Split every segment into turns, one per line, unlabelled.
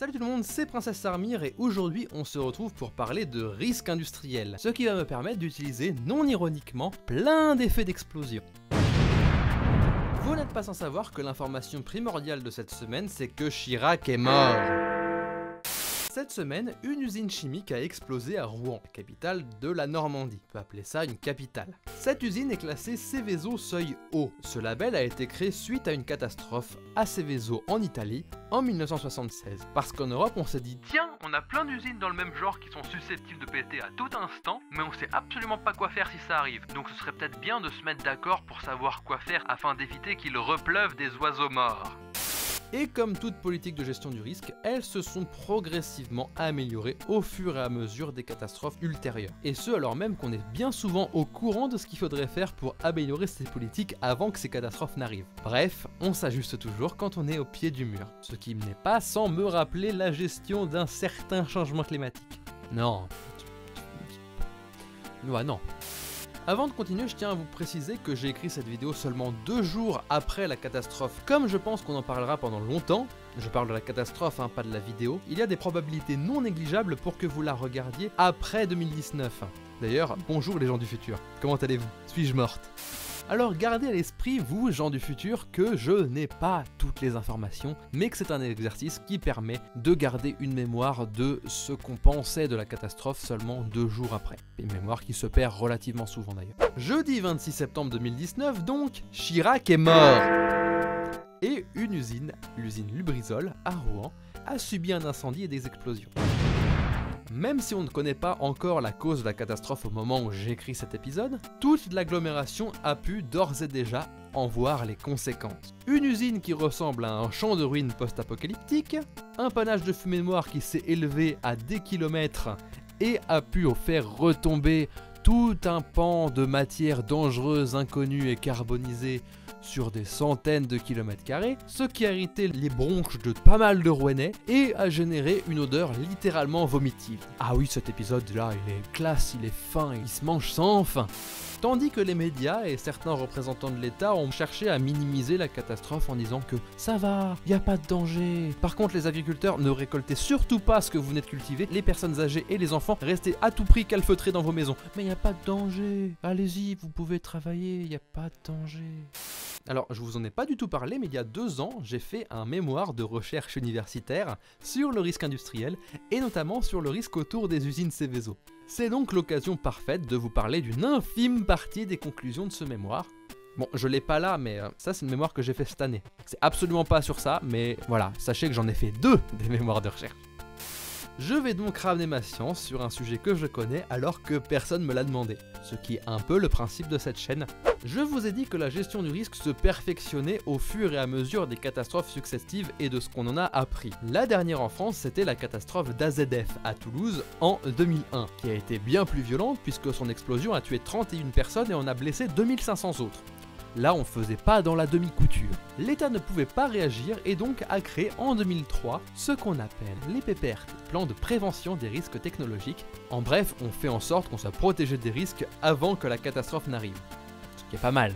Salut tout le monde, c'est Princesse Sarmir et aujourd'hui on se retrouve pour parler de risque industriel, ce qui va me permettre d'utiliser non ironiquement plein d'effets d'explosion. Vous n'êtes pas sans savoir que l'information primordiale de cette semaine c'est que Chirac est mort. Cette semaine, une usine chimique a explosé à Rouen, capitale de la Normandie. On peut appeler ça une capitale. Cette usine est classée Seveso seuil haut. Ce label a été créé suite à une catastrophe à Seveso en Italie en 1976. Parce qu'en Europe, on s'est dit tiens, on a plein d'usines dans le même genre qui sont susceptibles de péter à tout instant, mais on sait absolument pas quoi faire si ça arrive. Donc ce serait peut-être bien de se mettre d'accord pour savoir quoi faire afin d'éviter qu'il repleuve des oiseaux morts. Et comme toute politique de gestion du risque, elles se sont progressivement améliorées au fur et à mesure des catastrophes ultérieures. Et ce alors même qu'on est bien souvent au courant de ce qu'il faudrait faire pour améliorer ces politiques avant que ces catastrophes n'arrivent. Bref, on s'ajuste toujours quand on est au pied du mur. Ce qui n'est pas sans me rappeler la gestion d'un certain changement climatique. Non. Ouais, non. Avant de continuer, je tiens à vous préciser que j'ai écrit cette vidéo seulement 2 jours après la catastrophe. Comme je pense qu'on en parlera pendant longtemps, je parle de la catastrophe, hein, pas de la vidéo, il y a des probabilités non négligeables pour que vous la regardiez après 2019. D'ailleurs, bonjour les gens du futur, comment allez-vous? Suis-je morte? Alors gardez à l'esprit, vous, gens du futur, que je n'ai pas toutes les informations, mais que c'est un exercice qui permet de garder une mémoire de ce qu'on pensait de la catastrophe seulement 2 jours après. Une mémoire qui se perd relativement souvent d'ailleurs. Jeudi 26 septembre 2019 donc, Chirac est mort. Et une usine, l'usine Lubrizol à Rouen, a subi un incendie et des explosions. Même si on ne connaît pas encore la cause de la catastrophe au moment où j'écris cet épisode, toute l'agglomération a pu d'ores et déjà en voir les conséquences. Une usine qui ressemble à un champ de ruines post-apocalyptique, un panache de fumée noire qui s'est élevé à des kilomètres et a pu faire retomber tout un pan de matière dangereuse, inconnue et carbonisée sur des centaines de kilomètres carrés, ce qui a irrité les bronches de pas mal de Rouennais et a généré une odeur littéralement vomitive. Ah oui, cet épisode-là, il est classe, il est fin, il se mange sans fin. Tandis que les médias et certains représentants de l'État ont cherché à minimiser la catastrophe en disant que ça va, y a pas de danger. Par contre, les agriculteurs, ne récoltez surtout pas ce que vous venez de cultiver. Les personnes âgées et les enfants, restez à tout prix calfeutrés dans vos maisons. Mais y a pas de danger. Allez-y, vous pouvez travailler, y a pas de danger. Alors, je vous en ai pas du tout parlé, mais il y a 2 ans, j'ai fait un mémoire de recherche universitaire sur le risque industriel et notamment sur le risque autour des usines Seveso. C'est donc l'occasion parfaite de vous parler d'une infime partie des conclusions de ce mémoire. Bon, je l'ai pas là, mais ça c'est une mémoire que j'ai fait cette année. C'est absolument pas sur ça, mais voilà, sachez que j'en ai fait 2 des mémoires de recherche. Je vais donc ramener ma science sur un sujet que je connais alors que personne me l'a demandé, ce qui est un peu le principe de cette chaîne. Je vous ai dit que la gestion du risque se perfectionnait au fur et à mesure des catastrophes successives et de ce qu'on en a appris. La dernière en France, c'était la catastrophe d'AZF à Toulouse en 2001, qui a été bien plus violente puisque son explosion a tué 31 personnes et en a blessé 2500 autres. Là, on faisait pas dans la demi-couture. L'État ne pouvait pas réagir et donc a créé en 2003 ce qu'on appelle les PPRT, plans de prévention des risques technologiques. En bref, on fait en sorte qu'on soit protégé des risques avant que la catastrophe n'arrive. Ce qui est pas mal.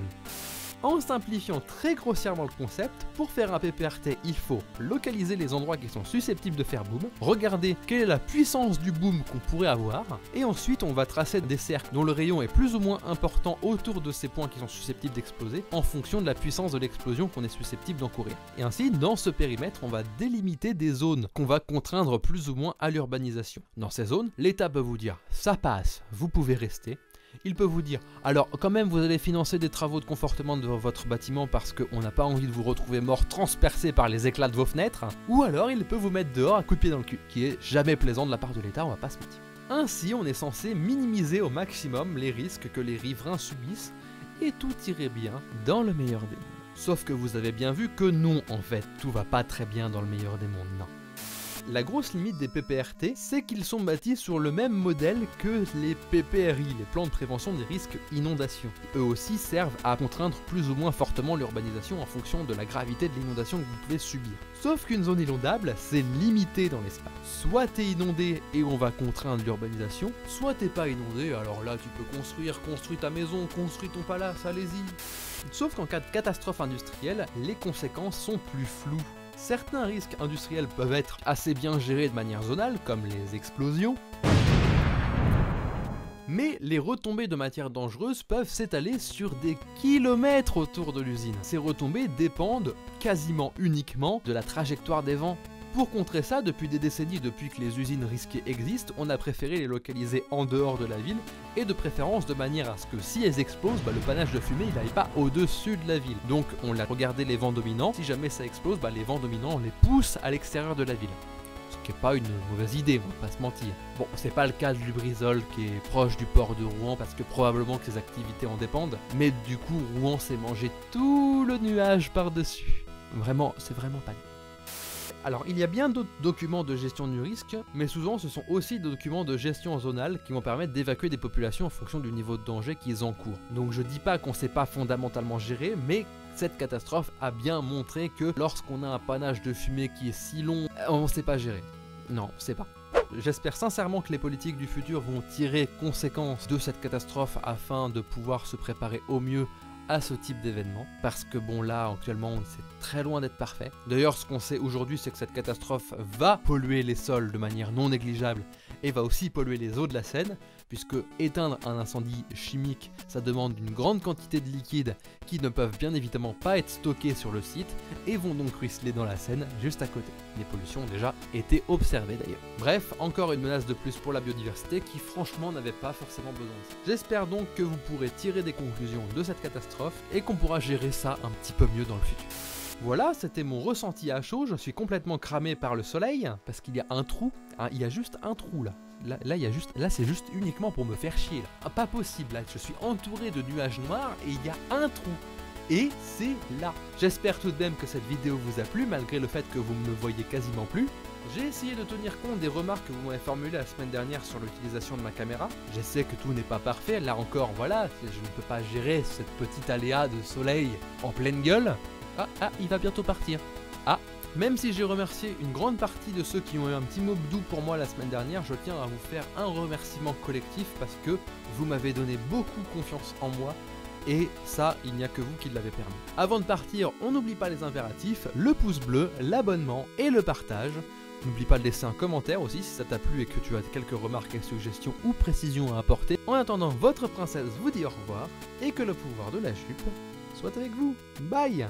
En simplifiant très grossièrement le concept, pour faire un PPRT, il faut localiser les endroits qui sont susceptibles de faire boom, regarder quelle est la puissance du boom qu'on pourrait avoir, et ensuite on va tracer des cercles dont le rayon est plus ou moins important autour de ces points qui sont susceptibles d'exploser, en fonction de la puissance de l'explosion qu'on est susceptible d'encourir. Et ainsi, dans ce périmètre, on va délimiter des zones qu'on va contraindre plus ou moins à l'urbanisation. Dans ces zones, l'État peut vous dire « ça passe, vous pouvez rester ». Il peut vous dire, alors quand même vous allez financer des travaux de confortement de votre bâtiment parce qu'on n'a pas envie de vous retrouver mort transpercé par les éclats de vos fenêtres, ou alors il peut vous mettre dehors à coup de pied dans le cul, qui est jamais plaisant de la part de l'État, on va pas se mentir. Ainsi on est censé minimiser au maximum les risques que les riverains subissent, et tout irait bien dans le meilleur des mondes. Sauf que vous avez bien vu que non en fait, tout va pas très bien dans le meilleur des mondes, non. La grosse limite des PPRT, c'est qu'ils sont bâtis sur le même modèle que les PPRI, les plans de prévention des risques inondations. Eux aussi servent à contraindre plus ou moins fortement l'urbanisation en fonction de la gravité de l'inondation que vous pouvez subir. Sauf qu'une zone inondable, c'est limité dans l'espace. Soit t'es inondé et on va contraindre l'urbanisation, soit t'es pas inondé, alors là tu peux construis ta maison, construis ton palace, allez-y. Sauf qu'en cas de catastrophe industrielle, les conséquences sont plus floues. Certains risques industriels peuvent être assez bien gérés de manière zonale, comme les explosions, mais les retombées de matières dangereuses peuvent s'étaler sur des kilomètres autour de l'usine. Ces retombées dépendent quasiment uniquement de la trajectoire des vents. Pour contrer ça, depuis des décennies, depuis que les usines risquées existent, on a préféré les localiser en dehors de la ville, et de préférence de manière à ce que si elles explosent, le panache de fumée il n'aille pas au-dessus de la ville. Donc on a regardé les vents dominants, si jamais ça explose, les vents dominants on les pousse à l'extérieur de la ville. Ce qui n'est pas une mauvaise idée, on va pas se mentir. Bon, c'est pas le cas de Lubrizol qui est proche du port de Rouen parce que probablement que ses activités en dépendent, mais du coup Rouen s'est mangé tout le nuage par-dessus. Vraiment, c'est vraiment pas. Alors, il y a bien d'autres documents de gestion du risque, mais souvent ce sont aussi des documents de gestion zonale qui vont permettre d'évacuer des populations en fonction du niveau de danger qu'ils encourent. Donc je dis pas qu'on sait pas fondamentalement gérer, mais cette catastrophe a bien montré que lorsqu'on a un panache de fumée qui est si long, on sait pas gérer. Non, on sait pas. J'espère sincèrement que les politiques du futur vont tirer conséquence de cette catastrophe afin de pouvoir se préparer au mieux à ce type d'événement, parce que bon là actuellement c'est très loin d'être parfait. D'ailleurs ce qu'on sait aujourd'hui c'est que cette catastrophe va polluer les sols de manière non négligeable et va aussi polluer les eaux de la Seine, puisque éteindre un incendie chimique ça demande une grande quantité de liquides qui ne peuvent bien évidemment pas être stockés sur le site et vont donc ruisseler dans la Seine juste à côté. Les pollutions ont déjà été observées d'ailleurs. Bref, encore une menace de plus pour la biodiversité qui franchement n'avait pas forcément besoin de ça. J'espère donc que vous pourrez tirer des conclusions de cette catastrophe et qu'on pourra gérer ça un petit peu mieux dans le futur. Voilà, c'était mon ressenti à chaud, je suis complètement cramé par le soleil, parce qu'il y a un trou, hein, il y a juste un trou là. Là c'est juste uniquement pour me faire chier là. Ah, pas possible, là, je suis entouré de nuages noirs et il y a un trou. Et c'est là. J'espère tout de même que cette vidéo vous a plu, malgré le fait que vous ne me voyez quasiment plus. J'ai essayé de tenir compte des remarques que vous m'avez formulées la semaine dernière sur l'utilisation de ma caméra. Je sais que tout n'est pas parfait, là encore, voilà, je ne peux pas gérer cette petite aléa de soleil en pleine gueule. Ah, il va bientôt partir. Ah, même si j'ai remercié une grande partie de ceux qui ont eu un petit mot doux pour moi la semaine dernière, je tiens à vous faire un remerciement collectif parce que vous m'avez donné beaucoup confiance en moi. Et ça, il n'y a que vous qui l'avez permis. Avant de partir, on n'oublie pas les impératifs, le pouce bleu, l'abonnement et le partage. N'oublie pas de laisser un commentaire aussi si ça t'a plu et que tu as quelques remarques et suggestions ou précisions à apporter. En attendant, votre princesse vous dit au revoir et que le pouvoir de la jupe soit avec vous. Bye!